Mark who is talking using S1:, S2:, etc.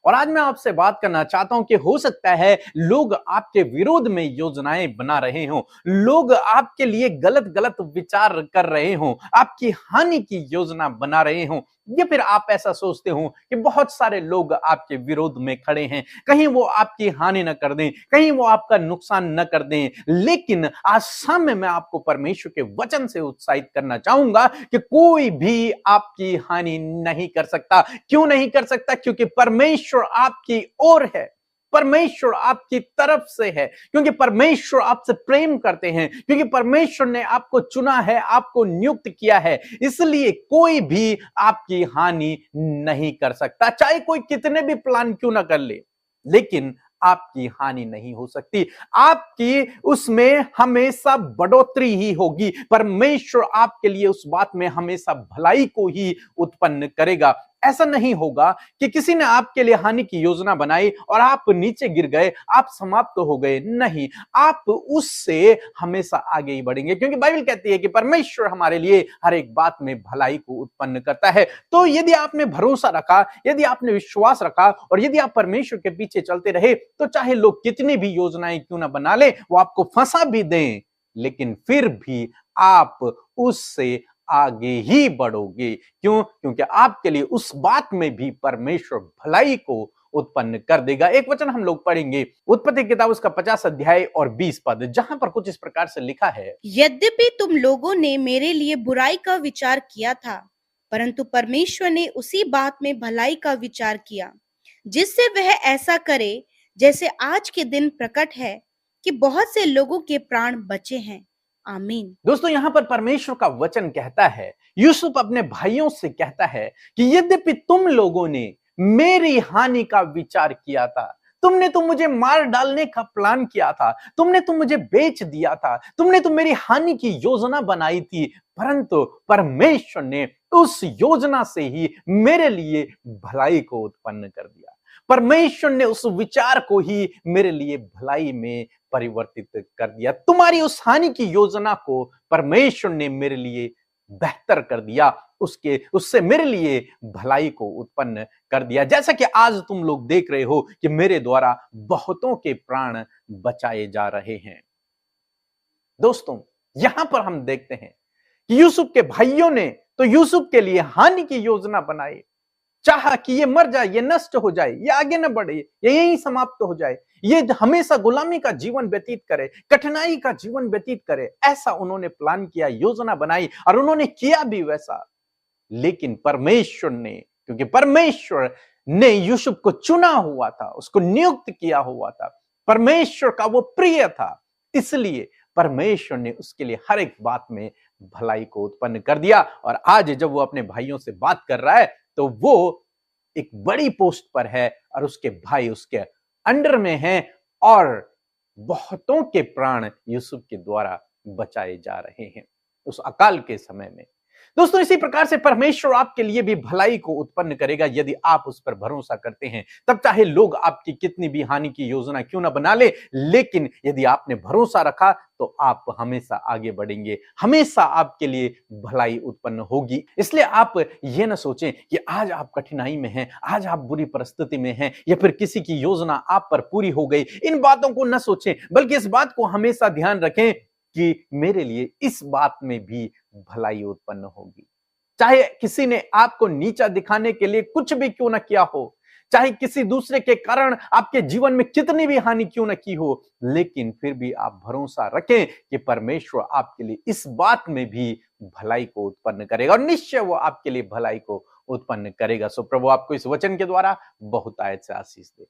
S1: और आज मैं आपसे बात करना चाहता हूं कि हो सकता है लोग आपके विरोध में योजनाएं बना रहे हों, लोग आपके लिए गलत गलत विचार कर रहे हों, आपकी हानि की योजना बना रहे हों, या फिर आप ऐसा सोचते हो कि बहुत सारे लोग आपके विरोध में खड़े हैं, कहीं वो आपकी हानि न कर दें, कहीं वो आपका नुकसान न कर दें। लेकिन आज शाम में मैं आपको परमेश्वर के वचन से उत्साहित करना चाहूंगा कि कोई भी आपकी हानि नहीं कर सकता। क्यों नहीं कर सकता? क्योंकि परमेश्वर आपकी ओर है, परमेश्वर आपकी तरफ से है, क्योंकि परमेश्वर आपसे प्रेम करते हैं, क्योंकि परमेश्वर ने आपको चुना है, आपको नियुक्त किया है। इसलिए कोई भी आपकी हानि नहीं कर सकता, चाहे कोई कितने भी प्लान क्यों ना कर ले, लेकिन आपकी हानि नहीं हो सकती। आपकी उसमें हमेशा बढ़ोतरी ही होगी। परमेश्वर आपके लिए उस बात में हमेशा भलाई को ही उत्पन्न करेगा। ऐसा नहीं होगा कि किसी ने आपके लिए हानि की योजना बनाई और आप नीचे गिर गए, आप समाप्त हो गए। नहीं, आप उससे हमेशा आगे ही बढ़ेंगे, क्योंकि बाइबल कहती है कि परमेश्वर हमारे लिए हर एक बात में भलाई को उत्पन्न करता है। तो यदि आपने भरोसा रखा, यदि आपने विश्वास रखा और यदि आप परमेश्वर के पीछे चलते रहे, तो चाहे लोग कितनी भी योजनाएं क्यों ना बना ले, वो आपको फंसा भी दें, लेकिन फिर भी आप उससे आगे ही बढ़ोगे। क्यों? क्योंकि आपके लिए उस बात में भी परमेश्वर भलाई को उत्पन्न कर देगा। एक वचन हम लोग पढ़ेंगे, उत्पत्ति किताब उसका 50 अध्याय और 20 पद, जहां पर कुछ इस प्रकार से लिखा है,
S2: यद्यपि तुम लोगों ने मेरे लिए बुराई का विचार किया था, परंतु परमेश्वर ने उसी बात में भलाई का विचार किया, जिससे वह ऐसा करे जैसे आज के दिन प्रकट है कि बहुत से लोगों के प्राण बचे हैं। आमीन।
S1: दोस्तों यहां पर परमेश्वर का वचन कहता है, यूसुफ अपने भाइयों से कहता है कि यद्यपि तुम लोगों ने मेरी हानि का विचार किया था, तुमने तो मुझे मार डालने का प्लान किया था, तुमने तो मुझे बेच दिया था, तुमने तो मेरी हानि की योजना बनाई थी, परंतु परमेश्वर ने उस योजना से ही मेरे लिए भलाई को उत्पन्न कर दिया। परमेश्वर ने उस विचार को ही मेरे लिए भलाई में परिवर्तित कर दिया। तुम्हारी उस हानि की योजना को परमेश्वर ने मेरे लिए बेहतर कर दिया, उससे मेरे लिए भलाई को उत्पन्न कर दिया। जैसा कि आज तुम लोग देख रहे हो कि मेरे द्वारा बहुतों के प्राण बचाए जा रहे हैं। दोस्तों यहां पर हम देखते हैं कि यूसुफ के भाइयों ने तो यूसुफ के लिए हानि की योजना बनाई, चाहा कि ये मर जाए, ये नष्ट हो जाए, ये आगे न बढ़े, ये यहीं समाप्त हो जाए, ये हमेशा गुलामी का जीवन व्यतीत करे, कठिनाई का जीवन व्यतीत करे। ऐसा उन्होंने प्लान किया, योजना बनाई और उन्होंने किया भी वैसा। लेकिन परमेश्वर ने, क्योंकि परमेश्वर ने यूसुफ को चुना हुआ था, उसको नियुक्त किया हुआ था, परमेश्वर का वो प्रिय था, इसलिए परमेश्वर ने उसके लिए हर एक बात में भलाई को उत्पन्न कर दिया। और आज जब वो अपने भाइयों से बात कर रहा है तो वो एक बड़ी पोस्ट पर है और उसके भाई उसके अंडर में हैं और बहुतों के प्राण यूसुफ के द्वारा बचाए जा रहे हैं उस अकाल के समय में। दोस्तों इसी प्रकार से परमेश्वर आपके लिए भी भलाई को उत्पन्न करेगा यदि आप उस पर भरोसा करते हैं। तब चाहे लोग आपकी कितनी भी हानि की योजना क्यों ना बना ले, लेकिन यदि आपने भरोसा रखा तो आप हमेशा आगे बढ़ेंगे, हमेशा आपके लिए भलाई उत्पन्न होगी। इसलिए आप ये ना सोचें कि आज आप कठिनाई में हैं, आज आप बुरी परिस्थिति में हैं या फिर किसी की योजना आप पर पूरी हो गई। इन बातों को न सोचें, बल्कि इस बात को हमेशा ध्यान रखें कि मेरे लिए इस बात में भी भलाई उत्पन्न होगी। चाहे किसी ने आपको नीचा दिखाने के लिए कुछ भी क्यों ना किया हो, चाहे किसी दूसरे के कारण आपके जीवन में कितनी भी हानि क्यों ना की हो, लेकिन फिर भी आप भरोसा रखें कि परमेश्वर आपके लिए इस बात में भी भलाई को उत्पन्न करेगा और निश्चय वो आपके लिए भलाई को उत्पन्न करेगा। सो प्रभु आपको इस वचन के द्वारा बहुत आयत से आशीष दे।